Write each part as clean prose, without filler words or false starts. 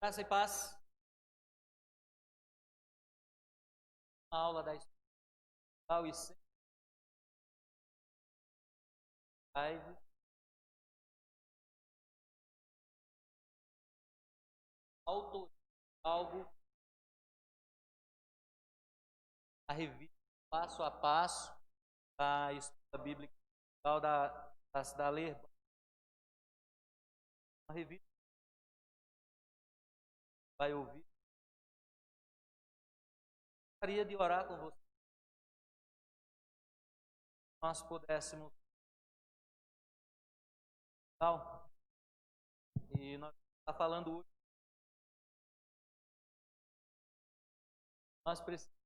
Graça e paz. A aula da Escola e Sempre Live. Autor algo a revista Passo a Passo da Escola Bíblica da Ler. Uma revista vai ouvir. Gostaria de orar com você. Nós pudéssemos e nós estamos falando hoje. Nós precisamos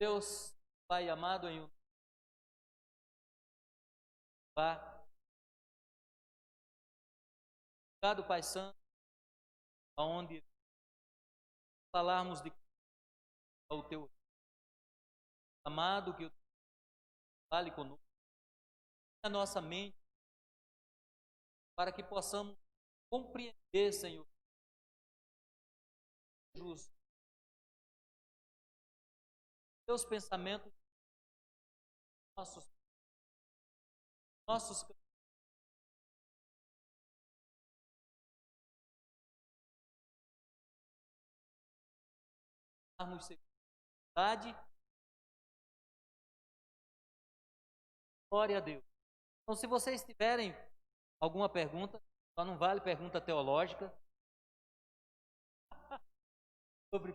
Deus Pai amado em obrigado, Pai Santo, aonde falarmos de o teu amado, que o fale conosco, a nossa mente, para que possamos compreender, Senhor, teus pensamentos, nossos seguridade. Glória a Deus. Então, se vocês tiverem alguma pergunta, só não vale pergunta teológica sobre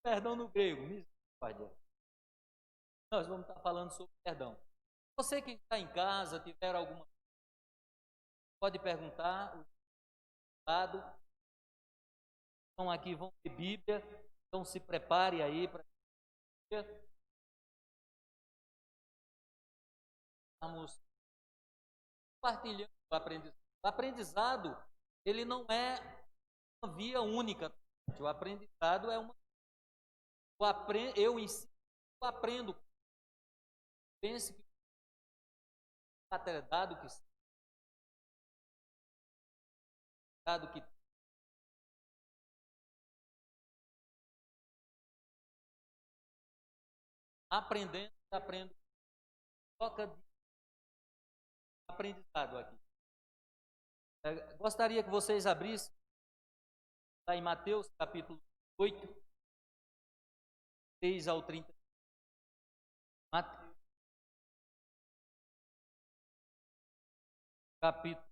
perdão no grego, misericórdia. Nós vamos estar falando sobre perdão. Você que está em casa, tiver alguma, pode perguntar. O lado. Então aqui vão ter Bíblia, então se prepare aí para estamos compartilhando o aprendizado. O aprendizado, ele não é uma via única. O aprendizado é uma eu ensino, eu aprendo. Pense que dado que aprendo toca de aprendizado aqui. Gostaria que vocês abrissem lá em Mateus capítulo 8, 6 ao 30. Mateus capítulo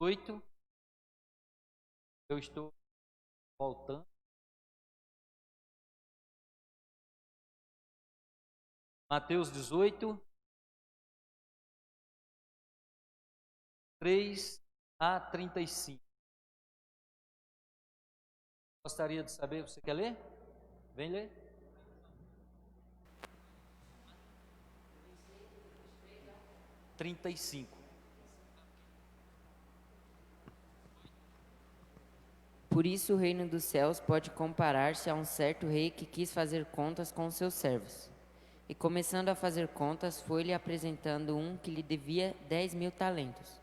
8. Eu estou voltando. Mateus 18, 3 a 35. Gostaria de saber, você quer ler? Vem ler. Por isso o reino dos céus pode comparar-se a um certo rei que quis fazer contas com os seus servos. E começando a fazer contas, foi-lhe apresentando um que lhe devia 10.000 talentos.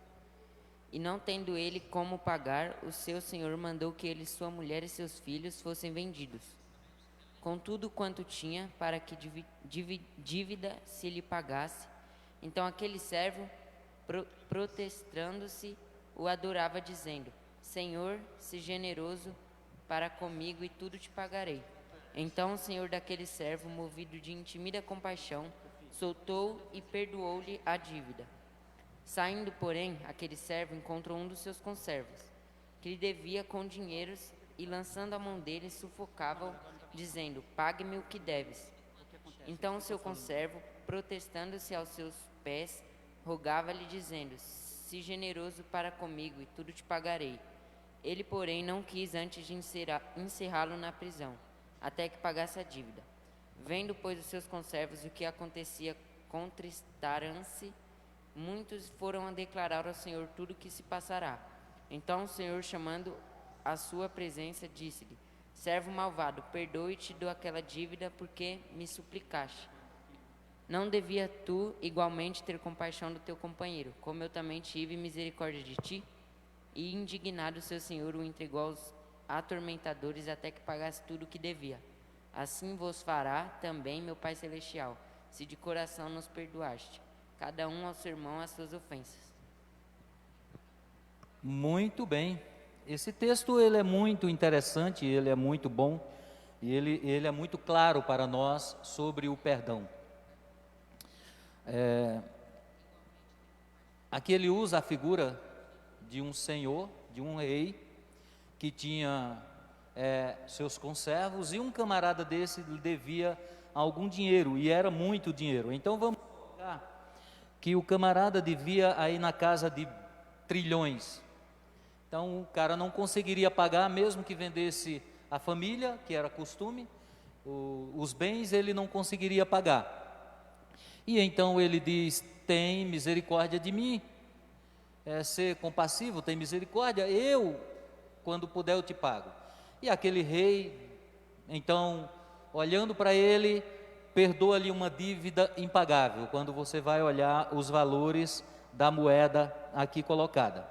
E não tendo ele como pagar, o seu senhor mandou que ele, sua mulher e seus filhos fossem vendidos, com tudo quanto tinha, para que dívida se lhe pagasse. Então aquele servo, protestando-se, o adorava, dizendo: Senhor, se generoso para comigo e tudo te pagarei. Então o senhor daquele servo, movido de intimida compaixão, soltou e perdoou-lhe a dívida. Saindo, porém, aquele servo encontrou um dos seus conservos, que lhe devia com dinheiros, e lançando a mão dele, sufocava-o, dizendo: Pague-me o que deves. Então o seu conservo, protestando-se aos seus pés, rogava-lhe, dizendo: Se generoso para comigo e tudo te pagarei. Ele, porém, não quis antes de encerrá-lo na prisão, até que pagasse a dívida. Vendo, pois, os seus conservos o que acontecia, contristaram-se. Muitos foram a declarar ao Senhor tudo o que se passará. Então o Senhor, chamando à sua presença, disse-lhe: Servo malvado, perdoe-te aquela dívida, porque me suplicaste. Não devia tu igualmente ter compaixão do teu companheiro, como eu também tive misericórdia de ti? E indignado seu senhor o entregou aos atormentadores até que pagasse tudo o que devia. Assim vos fará também meu Pai Celestial, se de coração nos perdoaste, cada um ao seu irmão as suas ofensas. Muito bem. Esse texto ele é muito interessante, ele é muito bom e ele é muito claro para nós sobre o perdão. Aqui ele usa a figura de um senhor, de um rei, que tinha seus conservos, e um camarada desse lhe devia algum dinheiro, e era muito dinheiro. Então vamos colocar que o camarada devia aí na casa de trilhões. Então o cara não conseguiria pagar, mesmo que vendesse a família, que era costume, os bens ele não conseguiria pagar. E então ele diz: tem misericórdia de mim, ser compassivo, tem misericórdia, eu, quando puder eu te pago. E aquele rei, então, olhando para ele, perdoa-lhe uma dívida impagável, quando você vai olhar os valores da moeda aqui colocada,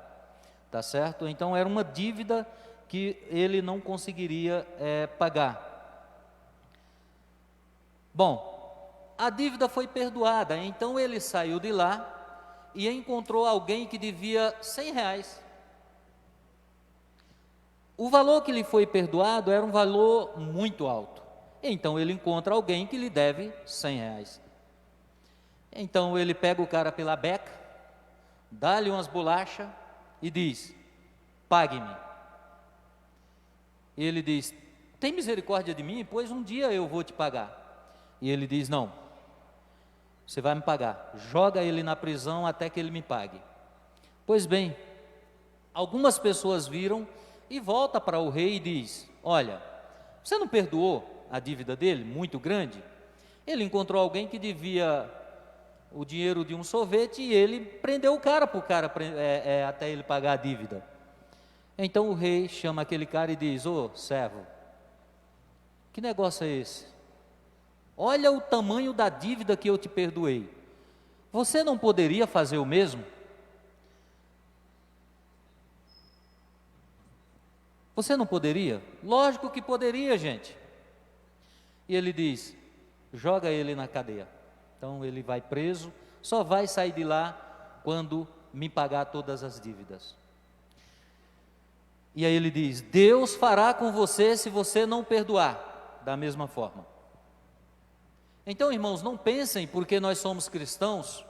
tá certo? Então era uma dívida que ele não conseguiria pagar. Bom, a dívida foi perdoada, então ele saiu de lá e encontrou alguém que devia R$100. O valor que lhe foi perdoado era um valor muito alto. Então ele encontra alguém que lhe deve R$100. Então ele pega o cara pela beca, dá-lhe umas bolachas e diz: pague-me. Ele diz: tem misericórdia de mim, pois um dia eu vou te pagar. E ele diz: não, você vai me pagar. Joga ele na prisão até que ele me pague. Pois bem, algumas pessoas viram e volta para o rei e diz: olha, você não perdoou a dívida dele, muito grande? Ele encontrou alguém que devia o dinheiro de um sorvete e ele prendeu o cara para o cara até ele pagar a dívida. Então o rei chama aquele cara e diz: ô servo, que negócio é esse? Olha o tamanho da dívida que eu te perdoei. Você não poderia fazer o mesmo? Você não poderia? Lógico que poderia, gente. E ele diz: joga ele na cadeia. Então ele vai preso, só vai sair de lá quando me pagar todas as dívidas. E aí ele diz: Deus fará com você se você não perdoar da mesma forma. Então, irmãos, não pensem porque nós somos cristãos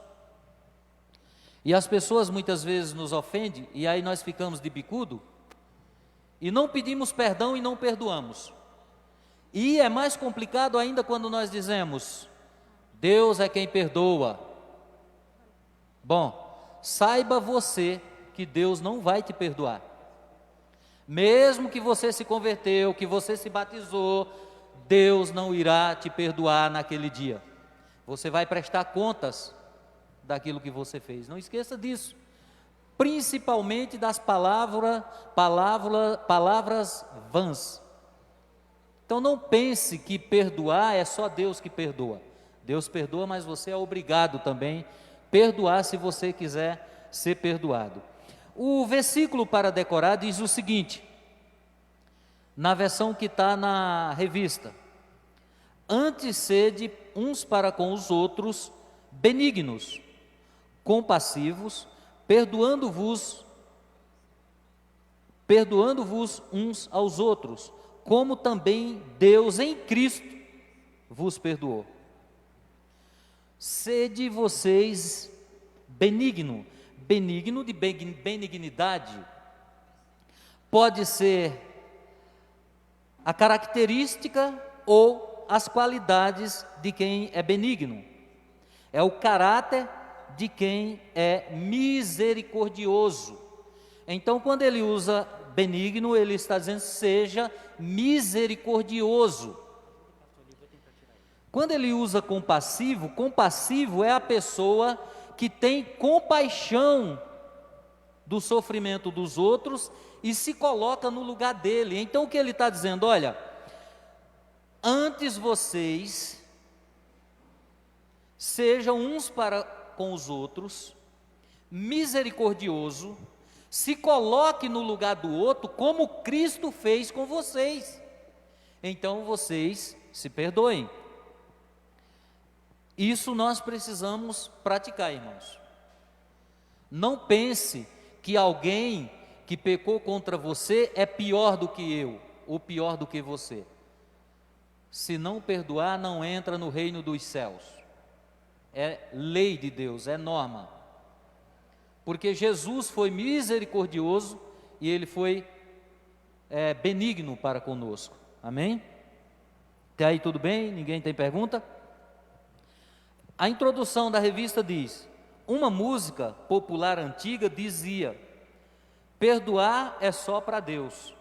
e as pessoas muitas vezes nos ofendem e aí nós ficamos de bicudo e não pedimos perdão e não perdoamos. E é mais complicado ainda quando nós dizemos: Deus é quem perdoa. Bom, saiba você que Deus não vai te perdoar. Mesmo que você se converteu, que você se batizou, Deus não irá te perdoar naquele dia. Você vai prestar contas daquilo que você fez. Não esqueça disso. Principalmente das palavras vãs. Então não pense que perdoar é só Deus que perdoa. Deus perdoa, mas você é obrigado também a perdoar se você quiser ser perdoado. O versículo para decorar diz o seguinte, na versão que está na revista: antes sede uns para com os outros benignos, compassivos, perdoando-vos uns aos outros, como também Deus em Cristo vos perdoou. Sede vocês benigno de benignidade, pode ser a característica ou as qualidades de quem é benigno, é o caráter de quem é misericordioso. Então, quando ele usa benigno, ele está dizendo: seja misericordioso. Quando ele usa compassivo, compassivo é a pessoa que tem compaixão do sofrimento dos outros e se coloca no lugar dele. Então o que ele está dizendo? Olha, antes vocês sejam uns para com os outros, misericordioso, se coloque no lugar do outro, como Cristo fez com vocês. Então vocês se perdoem. Isso nós precisamos praticar, irmãos. Não pense que alguém que pecou contra você é pior do que eu, ou pior do que você. Se não perdoar, não entra no reino dos céus. É lei de Deus, é norma. Porque Jesus foi misericordioso e Ele foi benigno para conosco. Amém? Até aí tudo bem? Ninguém tem pergunta? A introdução da revista diz: uma música popular antiga dizia: perdoar é só para Deus.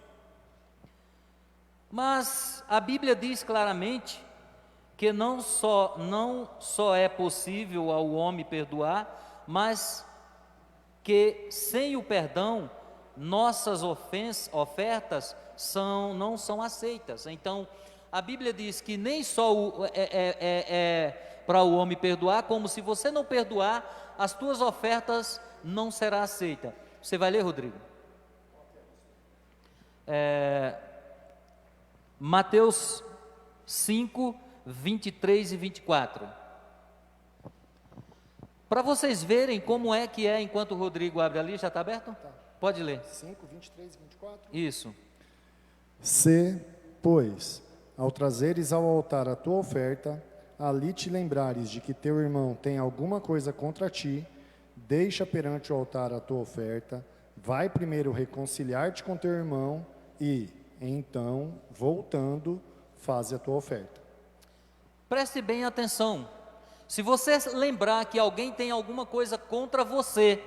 Mas a Bíblia diz claramente que não só é possível ao homem perdoar, mas que sem o perdão nossas ofertas não são aceitas. Então a Bíblia diz que nem só para o homem perdoar, como se você não perdoar, as tuas ofertas não serão aceitas. Você vai ler, Rodrigo? Mateus 5, 23 e 24. Para vocês verem como é que é, enquanto o Rodrigo abre ali, já está aberto? Tá. Pode ler. 5, 23 e 24. Isso. Se, pois, ao trazeres ao altar a tua oferta, ali te lembrares de que teu irmão tem alguma coisa contra ti, deixa perante o altar a tua oferta, vai primeiro reconciliar-te com teu irmão e, então, voltando, faze a tua oferta. Preste bem atenção. Se você lembrar que alguém tem alguma coisa contra você,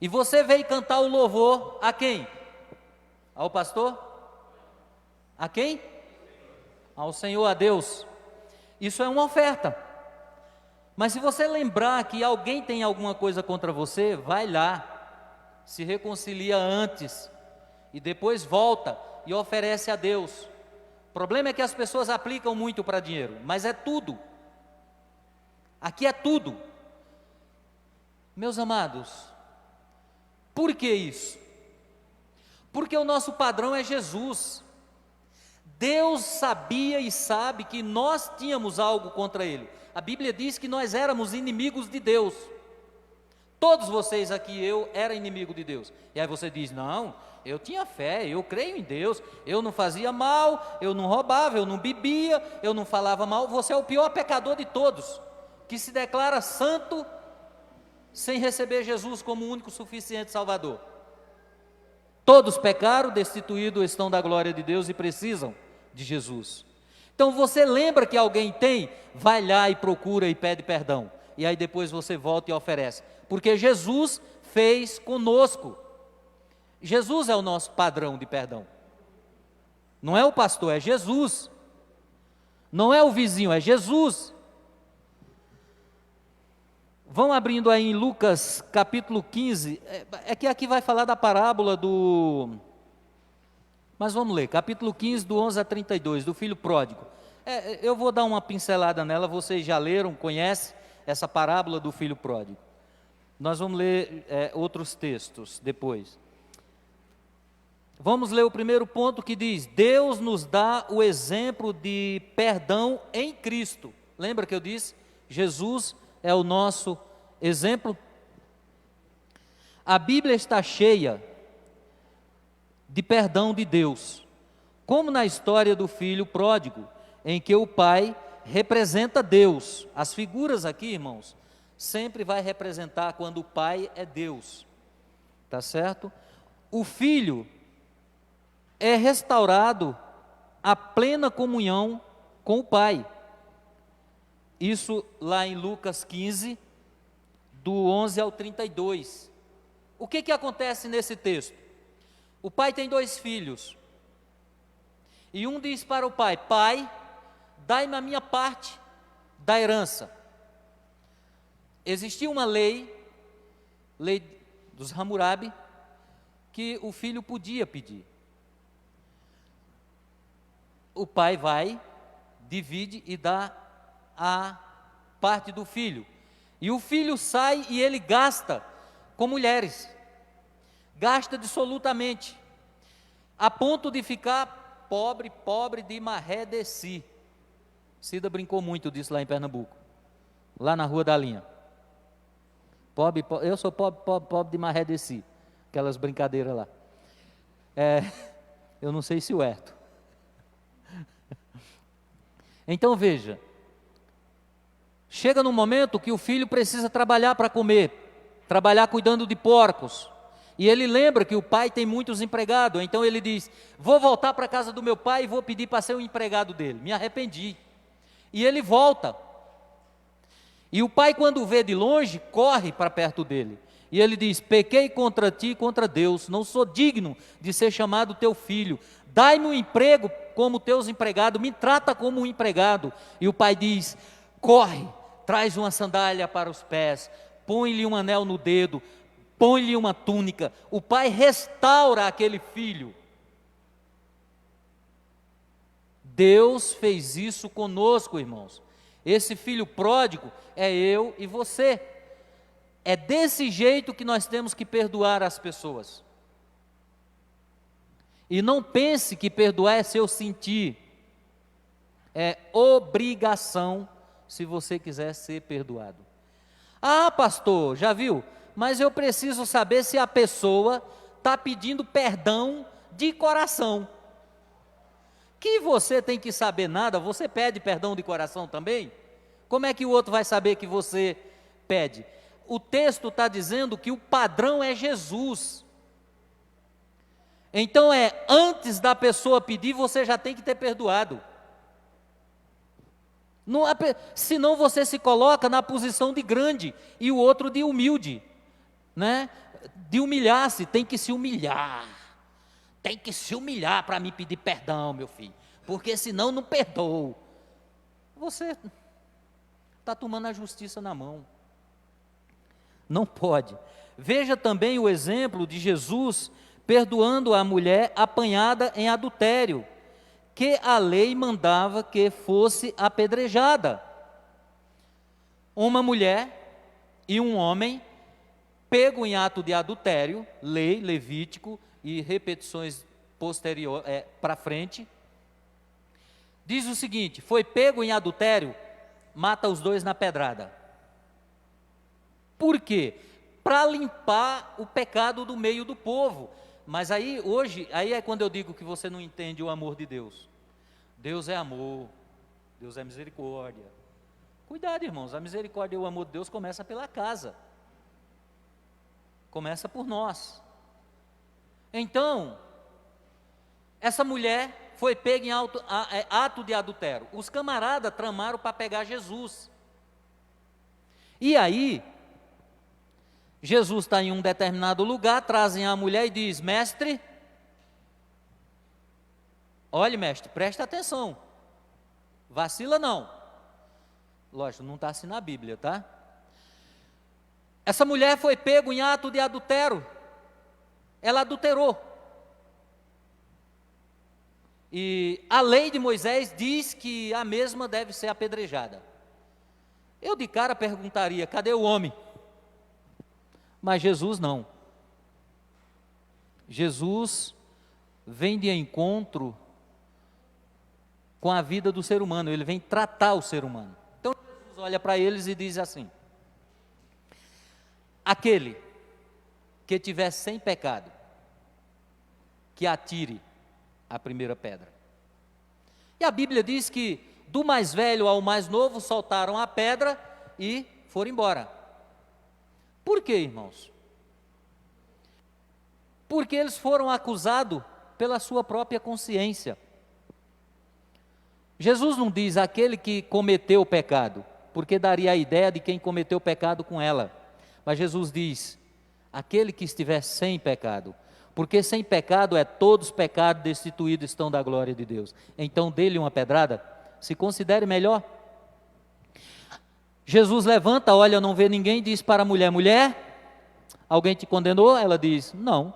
e você veio cantar o louvor a quem? Ao pastor? A quem? Ao Senhor, a Deus. Isso é uma oferta. Mas se você lembrar que alguém tem alguma coisa contra você, vai lá, se reconcilia antes, e depois volta e oferece a Deus. O problema é que as pessoas aplicam muito para dinheiro, mas é tudo. Aqui é tudo. Meus amados, por que isso? Porque o nosso padrão é Jesus. Deus sabia e sabe que nós tínhamos algo contra Ele. A Bíblia diz que nós éramos inimigos de Deus. Todos vocês aqui, eu era inimigo de Deus. E aí você diz: não, eu tinha fé, eu creio em Deus, eu não fazia mal, eu não roubava, eu não bebia, eu não falava mal. Você é o pior pecador de todos, que se declara santo sem receber Jesus como o único suficiente Salvador. Todos pecaram, destituídos estão da glória de Deus e precisam de Jesus. Então você lembra que alguém tem, vai lá e procura e pede perdão. E aí depois você volta e oferece. Porque Jesus fez conosco. Jesus é o nosso padrão de perdão. Não é o pastor, é Jesus. Não é o vizinho, é Jesus. Vão abrindo aí em Lucas capítulo 15, é que aqui vai falar da parábola mas vamos ler, capítulo 15 do 11 a 32, do filho pródigo. Eu vou dar uma pincelada nela, vocês já leram, conhecem essa parábola do filho pródigo. Nós vamos ler outros textos depois. Vamos ler o primeiro ponto que diz: Deus nos dá o exemplo de perdão em Cristo. Lembra que eu disse? Jesus é o nosso exemplo. A Bíblia está cheia de perdão de Deus, como na história do filho pródigo, em que o pai representa Deus. As figuras aqui, irmãos, sempre vai representar quando o pai é Deus, tá certo? O filho é restaurado à plena comunhão com o pai. Isso lá em Lucas 15, do 11 ao 32. O que acontece nesse texto? O pai tem 2 filhos. E um diz para o pai: pai, dai-me a minha parte da herança. Existia uma lei dos Hammurabi, que o filho podia pedir. O pai vai, divide e dá a parte do filho. E o filho sai e ele gasta com mulheres, gasta dissolutamente, a ponto de ficar pobre, pobre de maré de si. Cida brincou muito disso lá em Pernambuco, lá na Rua da Linha. Pobre, eu sou pobre, pobre, pobre de maré de si, aquelas brincadeiras lá. Eu não sei se o Herto. Então veja, chega num momento que o filho precisa trabalhar para comer, trabalhar cuidando de porcos, e ele lembra que o pai tem muitos empregados, então ele diz: vou voltar para a casa do meu pai e vou pedir para ser o empregado dele. Me arrependi. E ele volta, e o pai, quando o vê de longe, corre para perto dele, e ele diz: pequei contra ti e contra Deus, não sou digno de ser chamado teu filho, dai-me um emprego como teus empregados, me trata como um empregado. E o pai diz: corre, traz uma sandália para os pés, põe-lhe um anel no dedo, põe-lhe uma túnica. O pai restaura aquele filho. Deus fez isso conosco, irmãos. Esse filho pródigo é eu e você. É desse jeito que nós temos que perdoar as pessoas. E não pense que perdoar é seu sentir. É obrigação, se você quiser ser perdoado. Ah, pastor, já viu? Mas eu preciso saber se a pessoa está pedindo perdão de coração. Que você tem que saber nada, você pede perdão de coração também? Como é que o outro vai saber que você pede? O texto está dizendo que o padrão é Jesus. Então antes da pessoa pedir, você já tem que ter perdoado. Não, senão você se coloca na posição de grande e o outro de humilde, né? De humilhar-se, tem que se humilhar. Tem que se humilhar para me pedir perdão, meu filho, porque senão não perdoo. Você está tomando a justiça na mão. Não pode. Veja também o exemplo de Jesus perdoando a mulher apanhada em adultério, que a lei mandava que fosse apedrejada. Uma mulher e um homem pego em ato de adultério, lei, Levítico e repetições posterior para frente, diz o seguinte: foi pego em adultério, mata os dois na pedrada. Por quê? Para limpar o pecado do meio do povo. Mas aí é quando eu digo que você não entende o amor de Deus. Deus é amor, Deus é misericórdia. Cuidado, irmãos, a misericórdia e o amor de Deus começa pela casa. Começa por nós. Então, essa mulher foi pega em ato de adultério. Os camaradas tramaram para pegar Jesus. E aí, Jesus está em um determinado lugar, trazem a mulher e diz: mestre, olhe mestre, presta atenção, vacila não. Lógico, não está assim na Bíblia, tá? Essa mulher foi pego em ato de adultério, ela adulterou. E a lei de Moisés diz que a mesma deve ser apedrejada. Eu de cara perguntaria: cadê o homem? Mas Jesus não. Jesus vem de encontro com a vida do ser humano, ele vem tratar o ser humano. Então Jesus olha para eles e diz assim: aquele que tiver sem pecado, que atire a primeira pedra. E a Bíblia diz que do mais velho ao mais novo soltaram a pedra e foram embora. Por quê, irmãos? Porque eles foram acusados pela sua própria consciência. Jesus não diz aquele que cometeu o pecado, porque daria a ideia de quem cometeu o pecado com ela. Mas Jesus diz: aquele que estiver sem pecado, porque sem pecado todos pecados destituídos estão da glória de Deus. Então dê-lhe uma pedrada, se considere melhor. Jesus levanta, olha, não vê ninguém, diz para a mulher: mulher, alguém te condenou? Ela diz: não,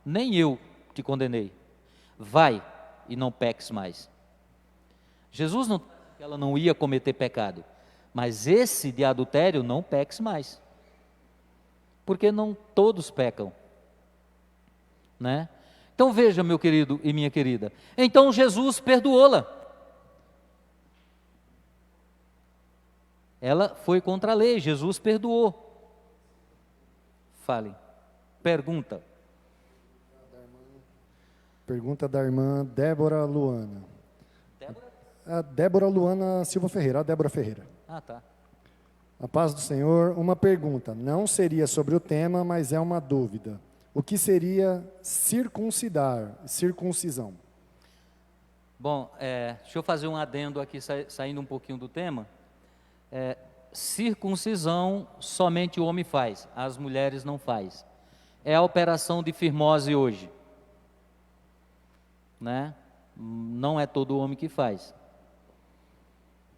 nem eu te condenei. Vai e não peques mais. Jesus não disse que ela não ia cometer pecado, Mas esse de adultério, não peques mais. Porque não todos pecam, né? Então veja, meu querido e minha querida. Então Jesus perdoou-la. Ela foi contra a lei, Jesus perdoou. Fale. Pergunta. Pergunta da irmã Débora Luana. Débora? A Débora Luana Silva Ferreira, a Débora Ferreira. Ah, tá. A paz do Senhor, uma pergunta. Não seria sobre o tema, mas é uma dúvida. O que seria circuncisão? Bom, deixa eu fazer um adendo aqui, saindo um pouquinho do tema. Circuncisão somente o homem faz, as mulheres não faz. É a operação de fimose hoje, né? Não é todo homem que faz.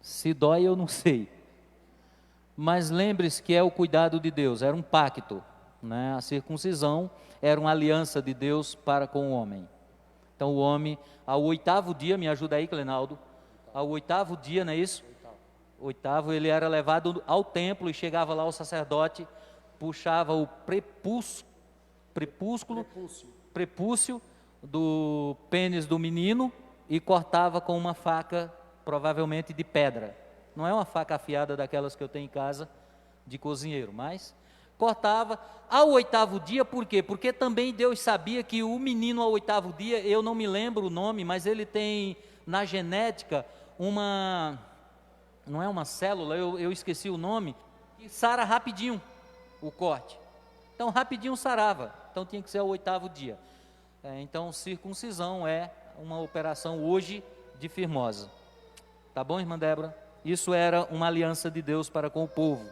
Se dói, eu não sei. Mas lembre-se que é o cuidado de Deus, era um pacto, né? A circuncisão era uma aliança de Deus para com o homem. Então o homem, ao 8º dia, me ajuda aí, Clenaldo, ao 8º dia, não é isso? 8º, ele era levado ao templo e chegava lá o sacerdote, puxava o prepúcio do pênis do menino e cortava com uma faca, provavelmente de pedra. Não é uma faca afiada daquelas que eu tenho em casa de cozinheiro, mas cortava ao 8º dia. Por quê? Porque também Deus sabia que o menino ao 8º dia, eu não me lembro o nome, mas ele tem na genética não é uma célula, eu esqueci o nome, que sara rapidinho o corte. Então rapidinho sarava, então tinha que ser ao 8º dia. Então circuncisão é uma operação hoje de firmosa. Tá bom, irmã Débora? Isso era uma aliança de Deus para com o povo.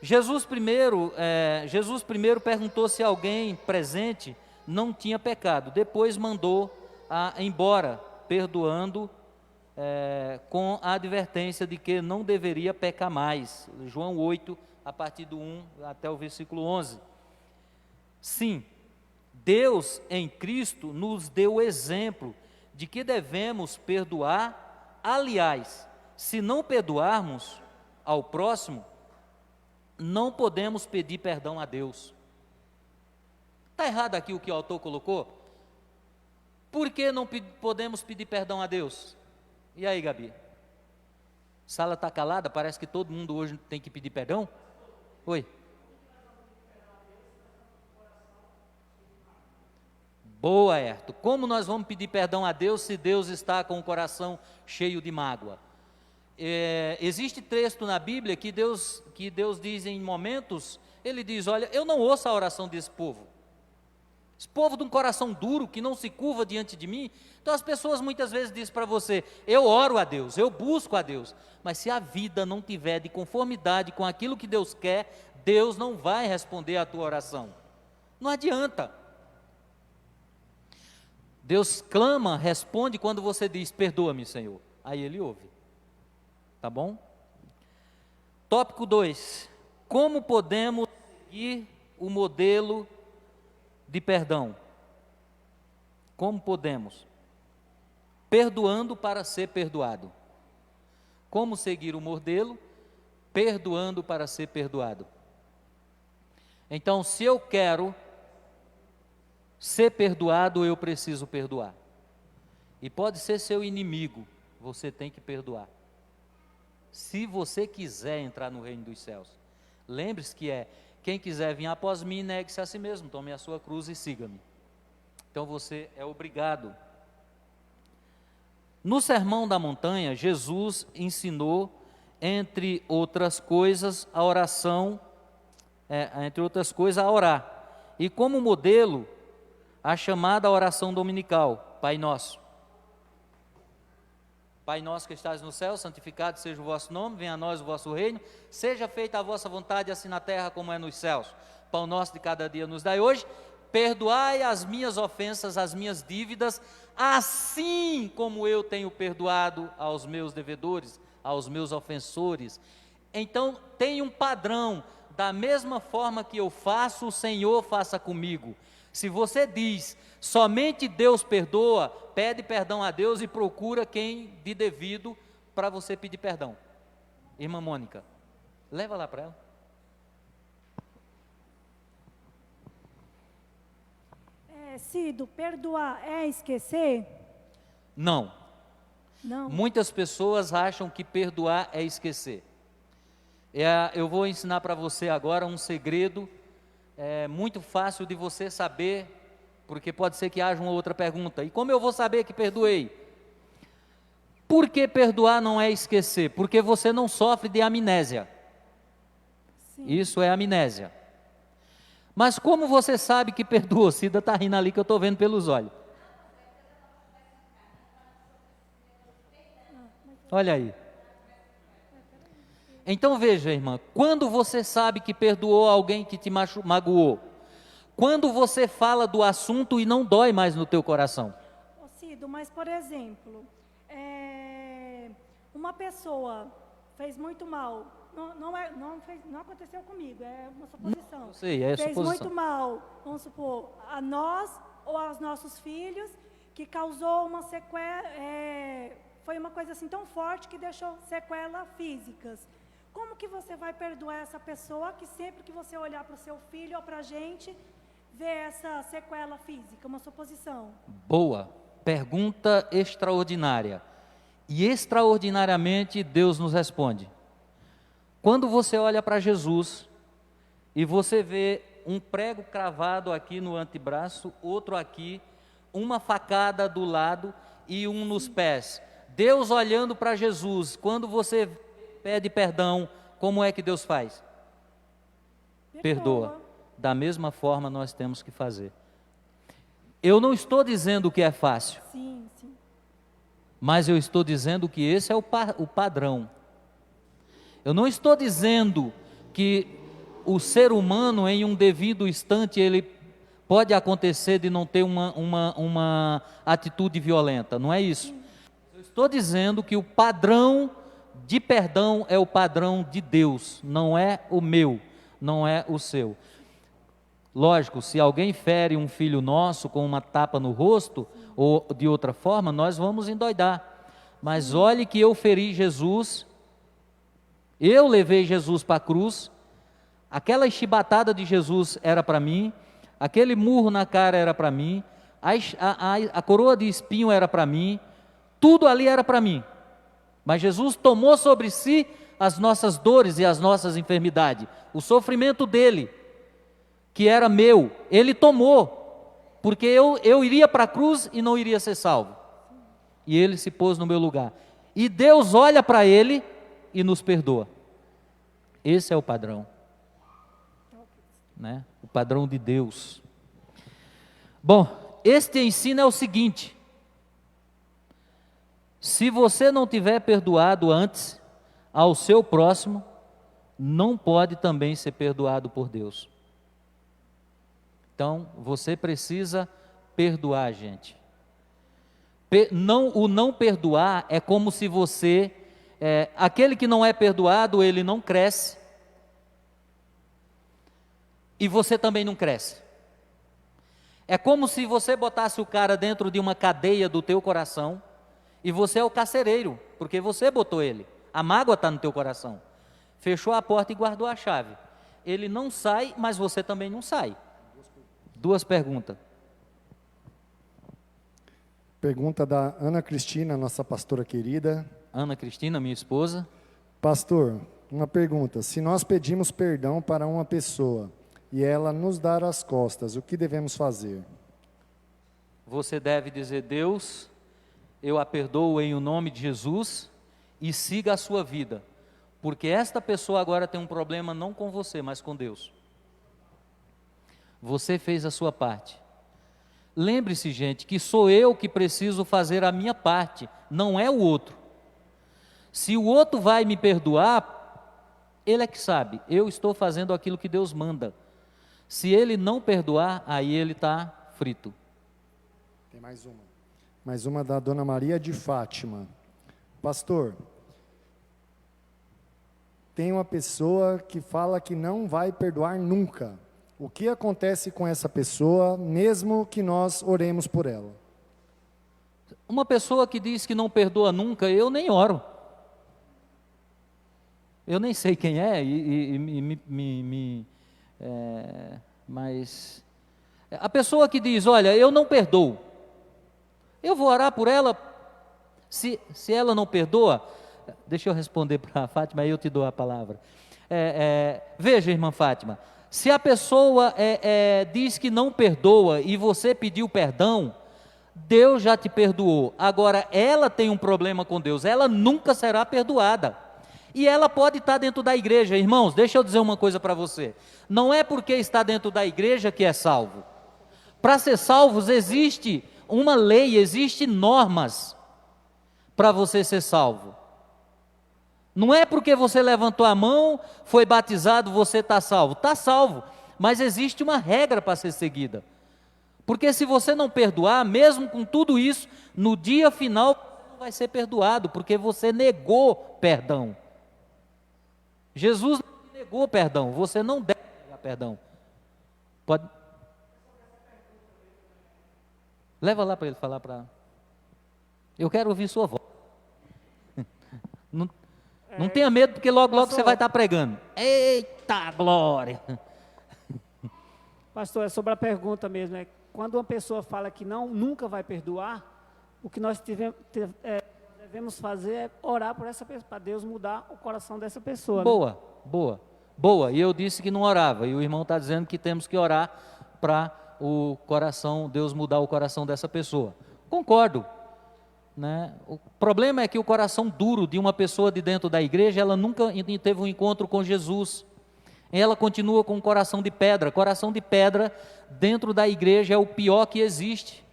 Jesus primeiro perguntou se alguém presente não tinha pecado. Depois mandou embora, perdoando, com a advertência de que não deveria pecar mais. João 8, a partir do 1 até o versículo 11. Sim, Deus em Cristo nos deu o exemplo de que devemos perdoar. Aliás, se não perdoarmos ao próximo, não podemos pedir perdão a Deus. Está errado aqui o que o autor colocou? Por que não podemos pedir perdão a Deus? E aí, Gabi? Sala está calada, parece que todo mundo hoje tem que pedir perdão? Oi? Boa, Herto. Como nós vamos pedir perdão a Deus se Deus está com o coração cheio de mágoa? Existe texto na Bíblia que Deus diz em momentos, ele diz, olha, eu não ouço a oração desse povo. Esse povo de um coração duro, que não se curva diante de mim. Então as pessoas muitas vezes dizem para você, eu oro a Deus, eu busco a Deus. Mas se a vida não tiver de conformidade com aquilo que Deus quer, Deus não vai responder a tua oração. Não adianta. Deus clama, responde quando você diz, perdoa-me, Senhor. Aí Ele ouve. Tá bom? Tópico 2. Como podemos seguir o modelo de perdão? Como podemos? Perdoando para ser perdoado. Como seguir o modelo? Perdoando para ser perdoado. Então, se eu quero ser perdoado, eu preciso perdoar. E pode ser seu inimigo, você tem que perdoar. Se você quiser entrar no reino dos céus. Lembre-se que quem quiser vir após mim, negue-se a si mesmo, tome a sua cruz e siga-me. Então você é obrigado. No Sermão da Montanha, Jesus ensinou, entre outras coisas, a oração, a orar. E como modelo, a chamada oração dominical, Pai Nosso. Pai nosso que estás no céu, santificado seja o vosso nome, venha a nós o vosso reino, seja feita a vossa vontade, assim na terra como é nos céus. Pão nosso de cada dia nos dai hoje, perdoai as minhas ofensas, as minhas dívidas, assim como eu tenho perdoado aos meus devedores, aos meus ofensores. Então tem um padrão, da mesma forma que eu faço, o Senhor faça comigo. Se você diz, somente Deus perdoa, pede perdão a Deus e procura quem de devido para você pedir perdão. Irmã Mônica, leva lá para ela. Cido, perdoar é esquecer? Não. Não. Muitas pessoas acham que perdoar é esquecer. Eu vou ensinar para você agora um segredo muito fácil de você saber, porque pode ser que haja uma outra pergunta. E como eu vou saber que perdoei? Por que perdoar não é esquecer? Porque você não sofre de amnésia. Sim. Isso é amnésia. Mas como você sabe que perdoou? Cida está rindo ali que eu estou vendo pelos olhos. Olha aí. Então veja, irmã, quando você sabe que perdoou alguém que te magoou? Quando você fala do assunto e não dói mais no teu coração? Cido, mas por exemplo, uma pessoa fez muito mal, não aconteceu comigo, é uma suposição. Eu sei, é fez suposição. muito mal, vamos supor, a nós ou aos nossos filhos, que causou uma sequela, foi uma coisa assim tão forte que deixou sequelas físicas. Como que você vai perdoar essa pessoa que sempre que você olhar para o seu filho ou para a gente, vê essa sequela física, uma suposição? Boa, pergunta extraordinária. E extraordinariamente Deus nos responde. Quando você olha para Jesus e você vê um prego cravado aqui no antebraço, outro aqui, uma facada do lado e um nos pés. Deus olhando para Jesus, quando você pede perdão, como é que Deus faz? Perdoa. Da mesma forma nós temos que fazer. Eu não estou dizendo que é fácil. Sim, sim. Mas eu estou dizendo que esse é o padrão. Eu não estou dizendo que o ser humano, em um devido instante, ele pode acontecer de não ter uma atitude violenta. Não é isso. Eu estou dizendo que o padrão de perdão é o padrão de Deus, não é o meu, não é o seu. Lógico, se alguém fere um filho nosso com uma tapa no rosto, ou de outra forma, nós vamos endoidar. Mas olhe que eu feri Jesus, eu levei Jesus para a cruz, aquela chibatada de Jesus era para mim, aquele murro na cara era para mim, a coroa de espinho era para mim, tudo ali era para mim. Mas Jesus tomou sobre si as nossas dores e as nossas enfermidades, o sofrimento dele, que era meu, ele tomou, porque eu iria para a cruz e não iria ser salvo. E ele se pôs no meu lugar. E Deus olha para ele e nos perdoa. Esse é o padrão, né? O padrão de Deus. Bom, este ensino é o seguinte: se você não tiver perdoado antes ao seu próximo, não pode também ser perdoado por Deus. Então, você precisa perdoar, gente. O não perdoar é como se você... aquele que não é perdoado, ele não cresce. E você também não cresce. É como se você botasse o cara dentro de uma cadeia do teu coração, e você é o carcereiro, porque você botou ele. A mágoa está no teu coração. Fechou a porta e guardou a chave. Ele não sai, mas você também não sai. Duas perguntas. Pergunta da Ana Cristina, nossa pastora querida. Ana Cristina, minha esposa. Pastor, uma pergunta. Se nós pedimos perdão para uma pessoa e ela nos dar as costas, o que devemos fazer? Você deve dizer: Deus, eu a perdoo em o nome de Jesus, e siga a sua vida, porque esta pessoa agora tem um problema não com você, mas com Deus. Você fez a sua parte. Lembre-se, gente, que sou eu que preciso fazer a minha parte, não é o outro. Se o outro vai me perdoar, ele é que sabe. Eu estou fazendo aquilo que Deus manda. Se ele não perdoar, aí ele está frito. Tem mais uma. Mais uma da Dona Maria de Fátima. Pastor, tem uma pessoa que fala que não vai perdoar nunca. O que acontece com essa pessoa, mesmo que nós oremos por ela? Uma pessoa que diz que não perdoa nunca, eu nem oro. eu nem sei quem é, mas a pessoa que diz, olha, eu não perdoo, eu vou orar por ela, se ela não perdoa, deixa eu responder para a Fátima, aí eu te dou a palavra. Veja, irmã Fátima, se a pessoa diz que não perdoa e você pediu perdão, Deus já te perdoou. Agora, ela tem um problema com Deus, ela nunca será perdoada. E ela pode estar dentro da igreja. Irmãos, deixa eu dizer uma coisa para você. Não é porque está dentro da igreja que é salvo. Para ser salvos existe uma lei, existe normas para você ser salvo. Não é porque você levantou a mão, foi batizado, você está salvo. Está salvo, mas existe uma regra para ser seguida. Porque se você não perdoar, mesmo com tudo isso, no dia final você não vai ser perdoado, porque você negou perdão. Jesus não negou perdão, você não deve negar perdão. Pode? Leva lá para ele falar para... Eu quero ouvir sua voz. Não tenha medo, porque logo você vai estar pregando. Eita glória! Pastor, é sobre a pergunta mesmo. Quando uma pessoa fala que nunca vai perdoar, o que nós devemos fazer é orar por essa pessoa, para Deus mudar o coração dessa pessoa. Boa. E eu disse que não orava, e o irmão está dizendo que temos que orar para o coração, Deus mudar o coração dessa pessoa. Concordo. Né? O problema é que o coração duro de uma pessoa de dentro da igreja, ela nunca teve um encontro com Jesus. Ela continua com um coração de pedra. Coração de pedra dentro da igreja é o pior que existe.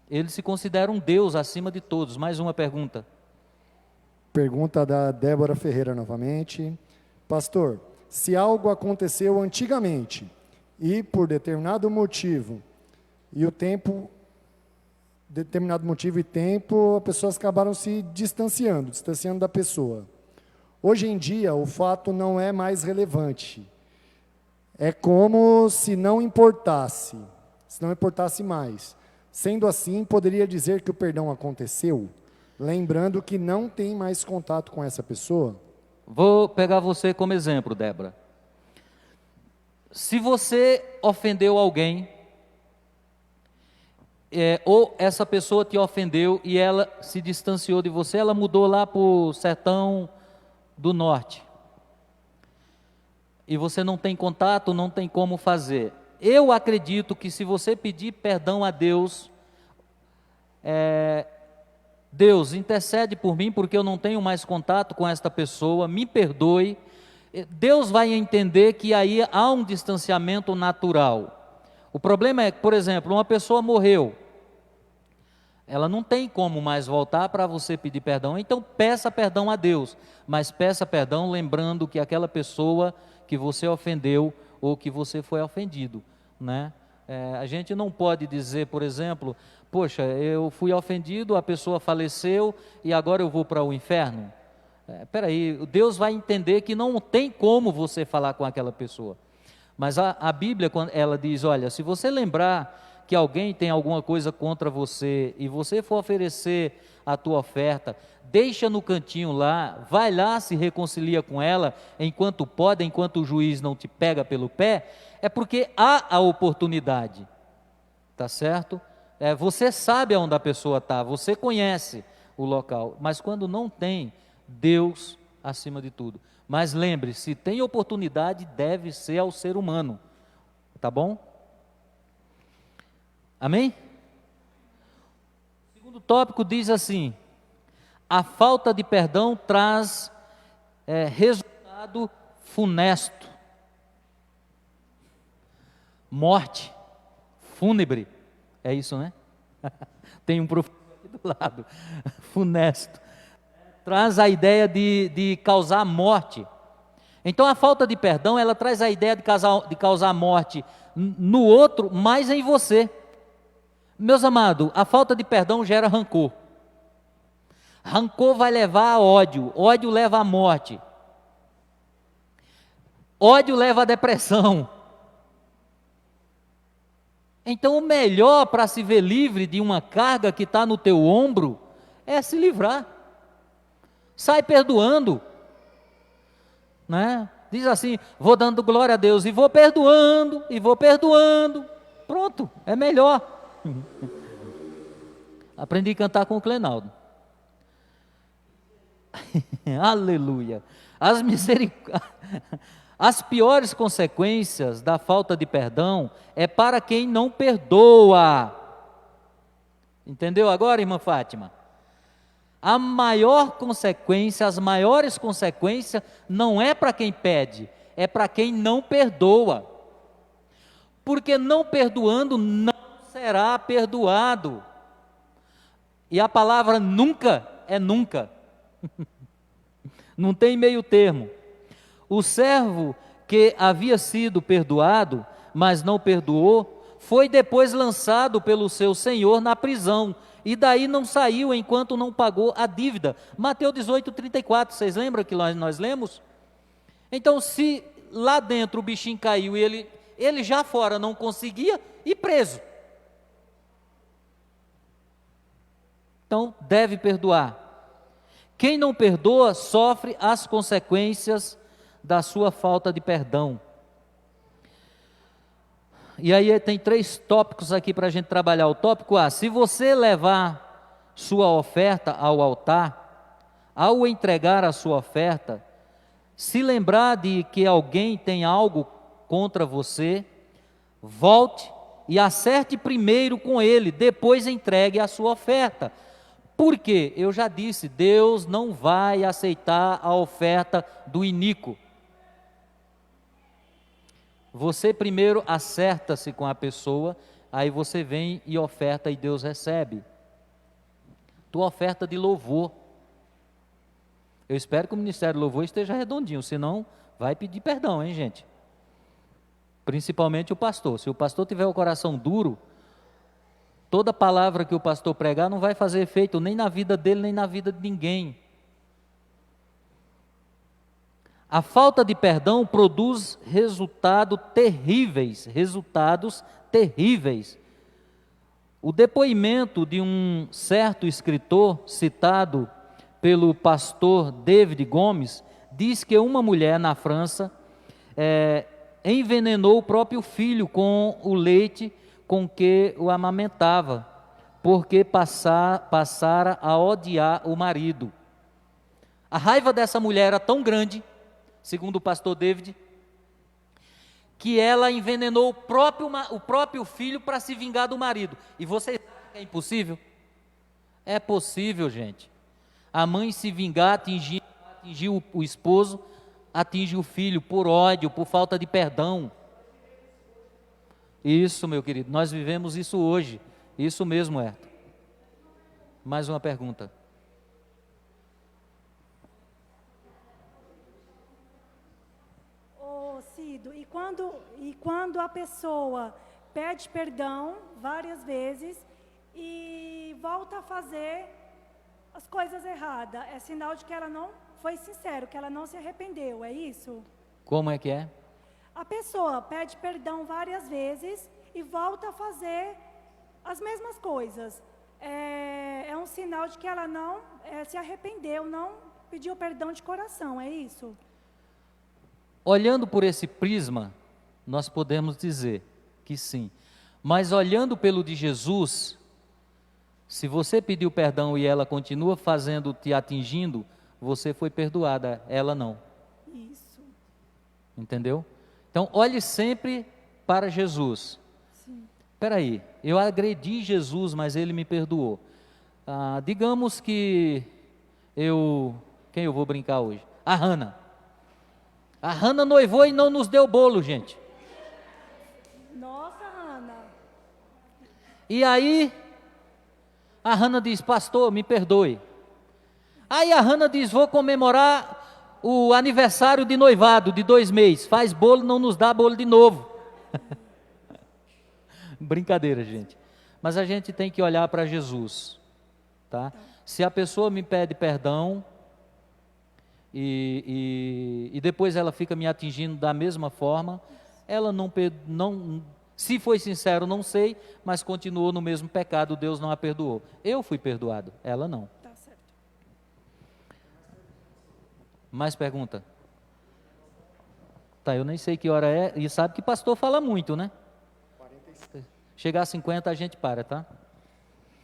Ele se considera um Deus acima de todos. Mais uma pergunta. Pergunta da Débora Ferreira novamente. Pastor, se algo aconteceu antigamente e por determinado motivo as pessoas acabaram se distanciando da pessoa. Hoje em dia, o fato não é mais relevante. É como se não importasse mais. Sendo assim, poderia dizer que o perdão aconteceu, lembrando que não tem mais contato com essa pessoa? Vou pegar você como exemplo, Débora. Se você ofendeu alguém, ou essa pessoa te ofendeu e ela se distanciou de você, ela mudou lá para o sertão do norte, e você não tem contato, não tem como fazer. Eu acredito que se você pedir perdão a Deus, Deus, intercede por mim, porque eu não tenho mais contato com esta pessoa, me perdoe, Deus vai entender que aí há um distanciamento natural. O problema é que, por exemplo, uma pessoa morreu, ela não tem como mais voltar para você pedir perdão, então peça perdão a Deus, mas peça perdão lembrando que aquela pessoa que você ofendeu ou que você foi ofendido, né? A gente não pode dizer, por exemplo, poxa, eu fui ofendido, a pessoa faleceu e agora eu vou para o inferno. Peraí, Deus vai entender que não tem como você falar com aquela pessoa. Mas a Bíblia, quando ela diz, olha, se você lembrar que alguém tem alguma coisa contra você e você for oferecer a tua oferta, deixa no cantinho lá, vai lá, se reconcilia com ela, enquanto pode, enquanto o juiz não te pega pelo pé, é porque há a oportunidade, tá certo? Você sabe aonde a pessoa está, você conhece o local, mas quando não tem, Deus acima de tudo. Mas lembre, se tem oportunidade, deve ser ao ser humano, tá bom? Amém? O segundo tópico diz assim: a falta de perdão traz resultado funesto, morte, fúnebre, é isso, né? Tem um professor aqui do lado, funesto, traz a ideia de causar morte. Então a falta de perdão, ela traz a ideia de causar morte no outro, mas em você. Meus amados, a falta de perdão gera rancor. Rancor vai levar a ódio, ódio leva à morte. Ódio leva à depressão. Então o melhor para se ver livre de uma carga que está no teu ombro é se livrar. Sai perdoando. né? Diz assim, vou dando glória a Deus e vou perdoando, pronto, é melhor. Aprendi a cantar com o Clenaldo. Aleluia. As piores consequências da falta de perdão é para quem não perdoa. Entendeu agora, irmã Fátima? As maiores consequências não é para quem pede, é para quem não perdoa. Porque não perdoando não será perdoado. E a palavra nunca é nunca. Não tem meio termo. O servo que havia sido perdoado, mas não perdoou, foi depois lançado pelo seu senhor na prisão, e daí não saiu enquanto não pagou a dívida. Mateus 18:34, vocês lembram que nós lemos? Então, se lá dentro o bichinho caiu e ele já fora não conseguia, e preso. Então, deve perdoar. Quem não perdoa sofre as consequências da sua falta de perdão. E aí tem 3 tópicos aqui para a gente trabalhar. O tópico A: se você levar sua oferta ao altar, ao entregar a sua oferta, se lembrar de que alguém tem algo contra você, volte e acerte primeiro com ele, depois entregue a sua oferta. Por quê? Eu já disse, Deus não vai aceitar a oferta do iníquo. Você primeiro acerta-se com a pessoa, aí você vem e oferta e Deus recebe. Tua oferta de louvor. Eu espero que o Ministério do Louvor esteja redondinho, senão vai pedir perdão, hein, gente? Principalmente o pastor. Se o pastor tiver o coração duro, toda palavra que o pastor pregar não vai fazer efeito nem na vida dele, nem na vida de ninguém. A falta de perdão produz resultados terríveis. O depoimento de um certo escritor, citado pelo pastor David Gomes, diz que uma mulher na França envenenou o próprio filho com o leite com que o amamentava, porque passara a odiar o marido. A raiva dessa mulher era tão grande, segundo o pastor David, que ela envenenou o próprio filho para se vingar do marido. E vocês acham que é impossível? É possível, gente. A mãe se vingar, atingir o esposo, atinge o filho por ódio, por falta de perdão. Isso, meu querido, nós vivemos isso hoje. Isso mesmo, Herto. Mais uma pergunta. Cido, e quando a pessoa pede perdão várias vezes e volta a fazer as coisas erradas, é sinal de que ela não foi sincera, que ela não se arrependeu, é isso? Como é que é? A pessoa pede perdão várias vezes e volta a fazer as mesmas coisas. É um sinal de que ela não se arrependeu, não pediu perdão de coração, é isso? Olhando por esse prisma, nós podemos dizer que sim. Mas olhando pelo de Jesus, se você pediu perdão e ela continua te atingindo, você foi perdoada, ela não. Isso. Entendeu? Então, olhe sempre para Jesus. Espera aí, eu agredi Jesus, mas ele me perdoou. Digamos que quem eu vou brincar hoje? A Hannah. A Hannah noivou e não nos deu bolo, gente. Nossa, Hannah. E aí, a Hannah diz, pastor, me perdoe. Aí a Hannah diz, vou comemorar o aniversário de noivado de 2 meses. Faz bolo, não nos dá bolo de novo. Brincadeira, gente. Mas a gente tem que olhar para Jesus, tá? Se a pessoa me pede perdão e depois ela fica me atingindo da mesma forma, ela não, se foi sincero, não sei, mas continuou no mesmo pecado, Deus não a perdoou. Eu fui perdoado, ela não. Tá certo. Mais pergunta? Tá, eu nem sei que hora é, e sabe que pastor fala muito, né? 45. Chegar a 50 a gente para, tá?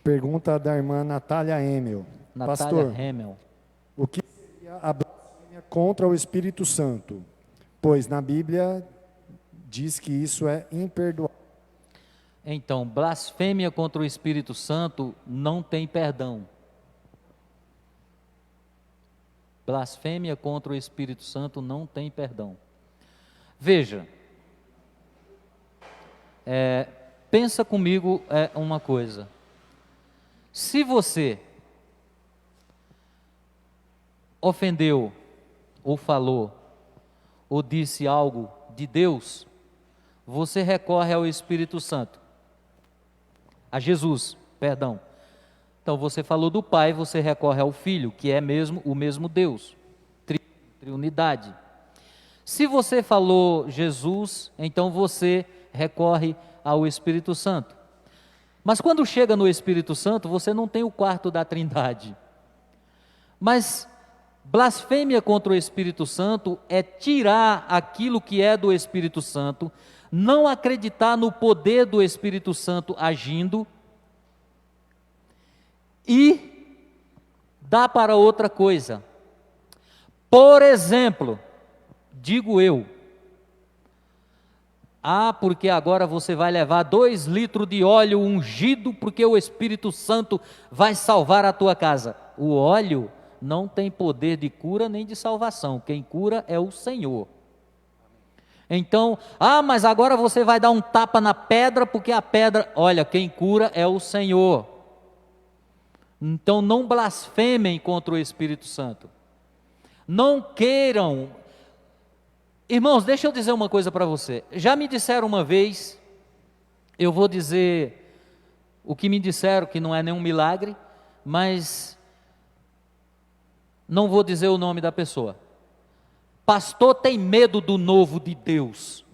Pergunta da irmã Natália Hemel. Natália Pastor, Hemel. o que seria a blasfêmia contra o Espírito Santo? Pois na Bíblia diz que isso é imperdoável. Então, blasfêmia contra o Espírito Santo não tem perdão. Blasfêmia contra o Espírito Santo não tem perdão. Veja, pensa comigo uma coisa. Se você ofendeu, ou falou, ou disse algo de Deus, você recorre ao Espírito Santo, a Jesus, perdão. Então você falou do Pai, você recorre ao Filho, que é mesmo o mesmo Deus, triunidade. Se você falou Jesus, então você recorre ao Espírito Santo. Mas quando chega no Espírito Santo, você não tem o quarto da Trindade. Mas blasfêmia contra o Espírito Santo é tirar aquilo que é do Espírito Santo, não acreditar no poder do Espírito Santo agindo e dar para outra coisa. Por exemplo, digo eu, porque agora você vai levar 2 litros de óleo ungido, porque o Espírito Santo vai salvar a tua casa. O óleo não tem poder de cura nem de salvação, quem cura é o Senhor. Então, mas agora você vai dar um tapa na pedra, porque a pedra, olha, quem cura é o Senhor. Então não blasfemem contra o Espírito Santo. Não queiram. Irmãos, deixa eu dizer uma coisa para você. Já me disseram uma vez, eu vou dizer o que me disseram, que não é nenhum milagre, mas não vou dizer o nome da pessoa. Pastor tem medo do novo de Deus.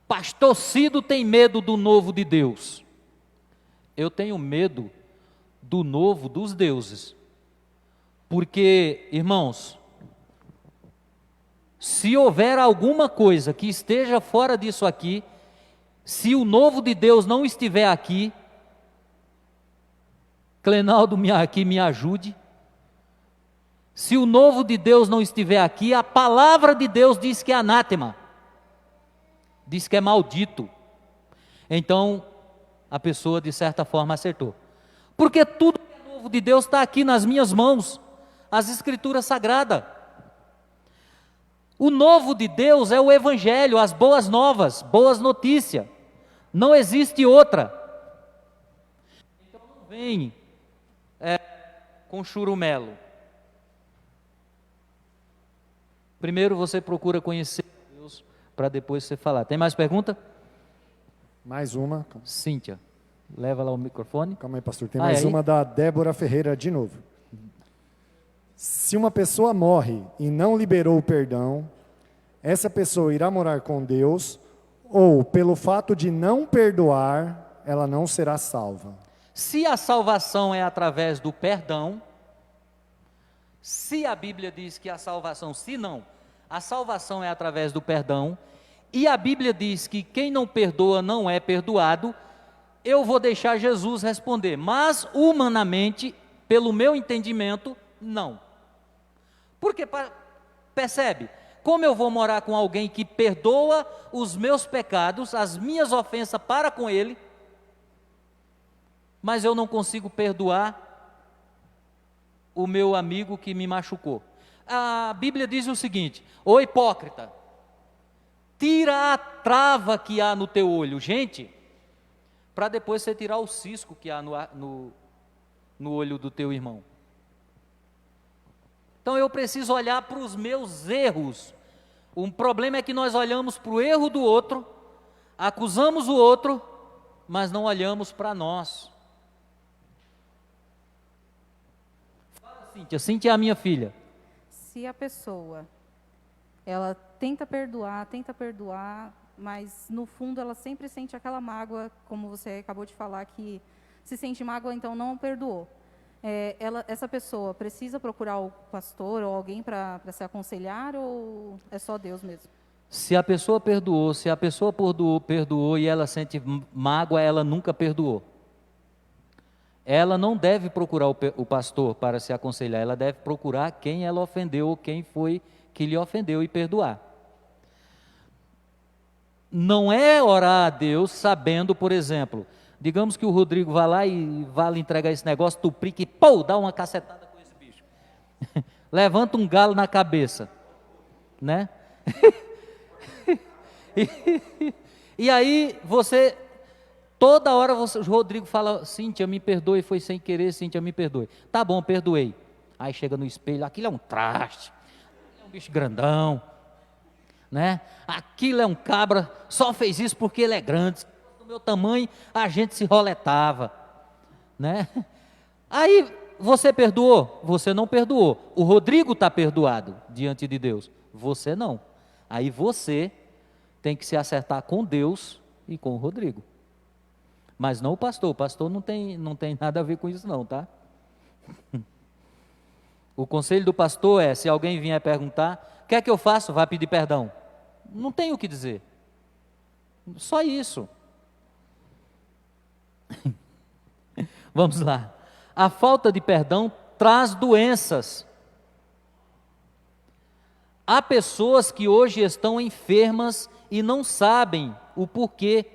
Pastor Cido tem medo do novo de Deus. Eu tenho medo do novo dos deuses. Porque, irmãos, se houver alguma coisa que esteja fora disso aqui, se o novo de Deus não estiver aqui, Clenaldo aqui me ajude. Se o novo de Deus não estiver aqui, a palavra de Deus diz que é anátema, diz que é maldito. Então, a pessoa de certa forma acertou. Porque tudo que é novo de Deus está aqui nas minhas mãos, as Escrituras Sagradas. O novo de Deus é o Evangelho, as boas novas, boas notícias. Não existe outra. Então não vem com churumelo. Primeiro você procura conhecer Deus, para depois você falar. Tem mais pergunta? Mais uma. Cíntia, leva lá o microfone. Calma aí, pastor. Tem mais uma da Débora Ferreira de novo. Se uma pessoa morre e não liberou o perdão, essa pessoa irá morar com Deus, ou pelo fato de não perdoar, ela não será salva? Se a salvação é através do perdão, se a Bíblia diz que a salvação, a salvação é através do perdão, e a Bíblia diz que quem não perdoa não é perdoado, eu vou deixar Jesus responder, mas humanamente, pelo meu entendimento, não. Porque, percebe, como eu vou morar com alguém que perdoa os meus pecados, as minhas ofensas para com ele, mas eu não consigo perdoar o meu amigo que me machucou? A Bíblia diz o seguinte: ô hipócrita, tira a trava que há no teu olho, gente, para depois você tirar o cisco que há no olho do teu irmão. Então eu preciso olhar para os meus erros. O problema é que nós olhamos para o erro do outro, acusamos o outro, mas não olhamos para nós. Cíntia é a minha filha. Se a pessoa, ela tenta perdoar, mas no fundo ela sempre sente aquela mágoa, como você acabou de falar, que se sente mágoa, então não perdoou. essa pessoa precisa procurar o pastor ou alguém para se aconselhar, ou é só Deus mesmo? Se a pessoa perdoou, se a pessoa perdoou e ela sente mágoa, ela nunca perdoou. Ela não deve procurar o pastor para se aconselhar, ela deve procurar quem ela ofendeu ou quem foi que lhe ofendeu e perdoar. Não é orar a Deus sabendo, por exemplo, digamos que o Rodrigo vai lá e vai lhe entregar esse negócio, tu prica e pô, dá uma cacetada com esse bicho. Levanta um galo na cabeça, né? E aí você, toda hora o Rodrigo fala, Cíntia, me perdoe, foi sem querer, Cíntia, me perdoe. Tá bom, perdoei. Aí chega no espelho, aquilo é um traste, é um bicho grandão, né? Aquilo é um cabra, só fez isso porque ele é grande, do meu tamanho a gente se roletava, né? Aí você perdoou? Você não perdoou. O Rodrigo está perdoado diante de Deus, você não. Aí você tem que se acertar com Deus e com o Rodrigo, mas não o pastor não tem nada a ver com isso não, tá? O conselho do pastor é, se alguém vier perguntar, o que é que eu faço? Vai pedir perdão. Não tem o que dizer. Só isso. Vamos lá. A falta de perdão traz doenças. Há pessoas que hoje estão enfermas e não sabem o porquê.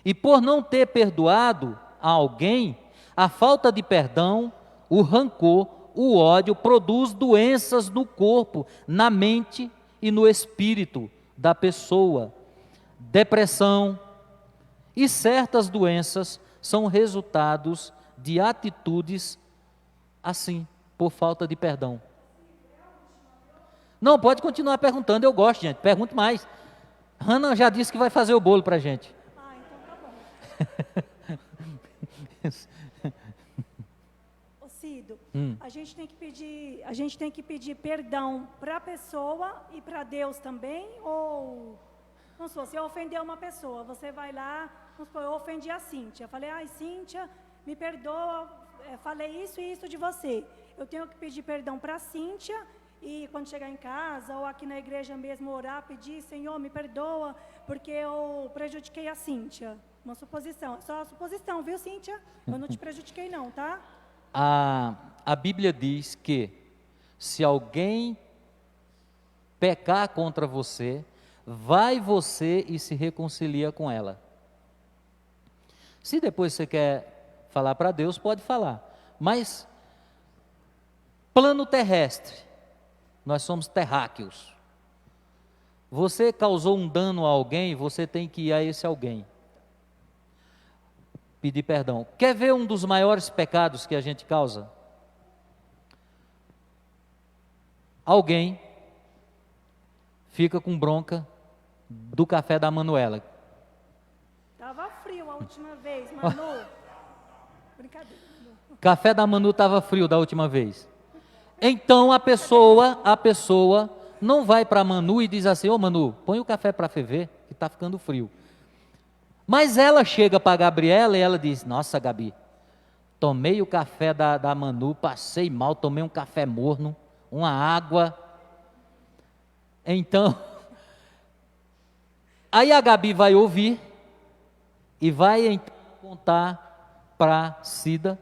E por não ter perdoado a alguém, a falta de perdão, o rancor, o ódio produz doenças no corpo, na mente e no espírito da pessoa. Depressão e certas doenças são resultados de atitudes assim, por falta de perdão. Não, pode continuar perguntando, eu gosto, gente, pergunte mais. Hannah já disse que vai fazer o bolo para a gente. Ah, então tá bom. Ô Cido, a gente tem que pedir perdão para a pessoa e para Deus também, ou vamos supor, se eu ofender uma pessoa, você vai lá, vamos supor, eu ofendi a Cíntia, falei, ai Cíntia, me perdoa, falei isso e isso de você. Eu tenho que pedir perdão para a Cíntia e quando chegar em casa ou aqui na igreja mesmo orar, pedir, Senhor, me perdoa, porque eu prejudiquei a Cíntia. Uma suposição, só uma suposição, viu Cíntia? Eu não te prejudiquei não, tá? A Bíblia diz que se alguém pecar contra você, vai você e se reconcilia com ela. Se depois você quer falar para Deus, pode falar. Mas, plano terrestre, nós somos terráqueos. Você causou um dano a alguém, você tem que ir a esse alguém. Pedir perdão. Quer ver um dos maiores pecados que a gente causa? Alguém fica com bronca do café da Manuela. Estava frio a última vez, Manu. Brincadeira. Café da Manu estava frio da última vez. Então a pessoa não vai para a Manu e diz assim, ô Manu, põe o café para ferver, que está ficando frio. Mas ela chega para a Gabriela e ela diz, nossa Gabi, tomei o café da Manu, passei mal, tomei um café morno, uma água. Então, aí a Gabi vai ouvir e vai então contar para Cida,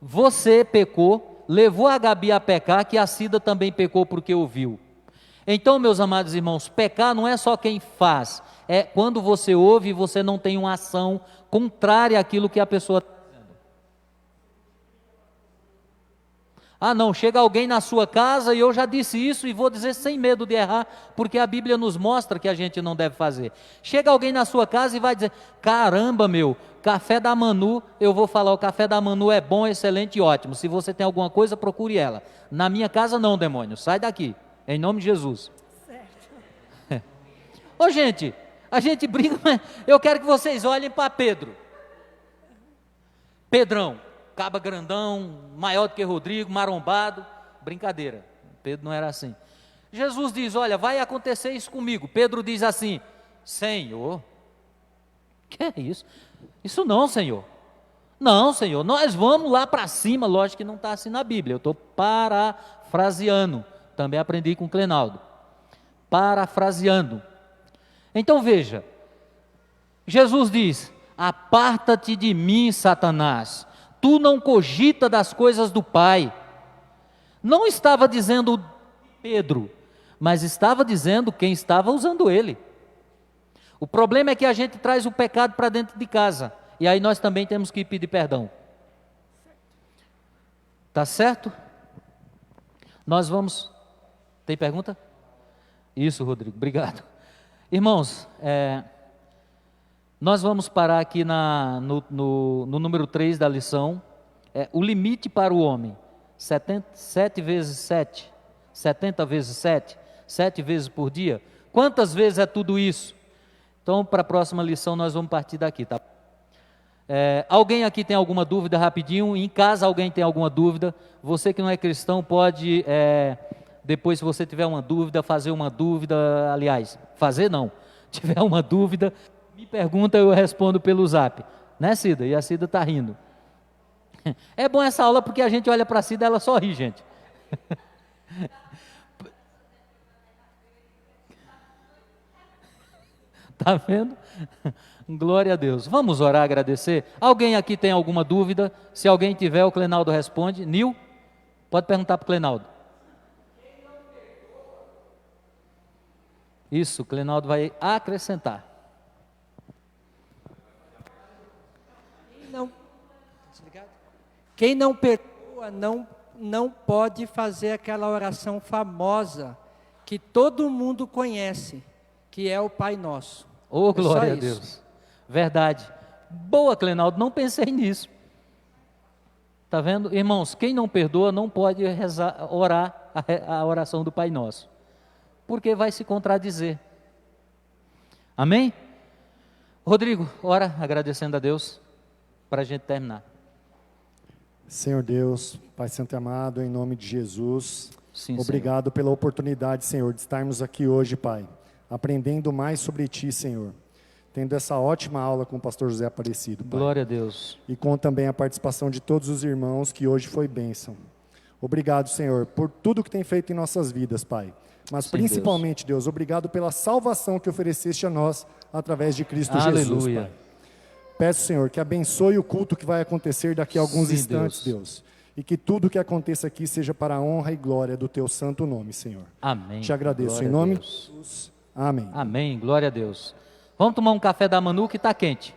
você pecou, levou a Gabi a pecar, que a Cida também pecou porque ouviu. Então, meus amados irmãos, pecar não é só quem faz, é quando você ouve e você não tem uma ação contrária àquilo que a pessoa está dizendo. Ah não, chega alguém na sua casa e eu já disse isso e vou dizer sem medo de errar, porque a Bíblia nos mostra que a gente não deve fazer. Chega alguém na sua casa e vai dizer, caramba meu, café da Manu, eu vou falar, o café da Manu é bom, excelente e ótimo, se você tem alguma coisa, procure ela. Na minha casa não, demônio, sai daqui, em nome de Jesus. Certo. Ô gente, a gente briga, mas eu quero que vocês olhem para Pedro. Pedrão, caba grandão, maior do que Rodrigo, marombado, brincadeira, Pedro não era assim. Jesus diz, olha, vai acontecer isso comigo. Pedro diz assim, Senhor, que é isso? Isso não, Senhor. Não, Senhor, nós vamos lá para cima. Lógico que não está assim na Bíblia, eu estou parafraseando. Também aprendi com o Clenaldo. Parafraseando. Então veja, Jesus diz: aparta-te de mim, Satanás, tu não cogita das coisas do Pai. Não estava dizendo Pedro, mas estava dizendo quem estava usando ele. O problema é que a gente traz o pecado para dentro de casa, e aí nós também temos que pedir perdão. Tá certo? Nós vamos... Tem pergunta? Isso, Rodrigo, obrigado. Irmãos, nós vamos parar aqui no número 3 da lição. O limite para o homem, 7 vezes 7, 70 vezes 7, 7 vezes por dia. Quantas vezes é tudo isso? Então, para a próxima lição, nós vamos partir daqui, tá? Alguém aqui tem alguma dúvida rapidinho? Em casa alguém tem alguma dúvida? Você que não é cristão pode, depois se você tiver uma dúvida, fazer uma dúvida, aliás, fazer não, tiver uma dúvida, me pergunta, eu respondo pelo zap, né, Cida? E a Cida está rindo. É bom essa aula porque a gente olha para a Cida e ela só ri, gente. Está vendo? Glória a Deus. Vamos orar, agradecer. Alguém aqui tem alguma dúvida? Se alguém tiver, o Clenaldo responde. Nil, pode perguntar para o Clenaldo. Isso, o Clenaldo vai acrescentar. Quem não perdoa não pode fazer aquela oração famosa que todo mundo conhece, que é o Pai Nosso. Oh, glória a isso. Deus. Verdade. Boa, Clenaldo, não pensei nisso. Está vendo? Irmãos, quem não perdoa não pode orar a oração do Pai Nosso, porque vai se contradizer. Amém? Rodrigo, ora agradecendo a Deus para a gente terminar. Senhor Deus, Pai Santo e amado, em nome de Jesus, Sim, obrigado pela oportunidade, Senhor, de estarmos aqui hoje, Pai, aprendendo mais sobre Ti, Senhor, tendo essa ótima aula com o pastor José Aparecido, Pai. Glória a Deus. E com também a participação de todos os irmãos, que hoje foi bênção. Obrigado, Senhor, por tudo que tem feito em nossas vidas, Pai. Mas Sim, principalmente, Deus, obrigado pela salvação que ofereceste a nós através de Cristo Aleluia. Jesus, Pai. Peço, Senhor, que abençoe o culto que vai acontecer daqui a alguns Sim, instantes, Deus. E que tudo que aconteça aqui seja para a honra e glória do Teu santo nome, Senhor. Amém. Te agradeço. Glória Em nome a de Deus. Jesus. Amém. Amém. Glória a Deus. Vamos tomar um café da Manu que está quente.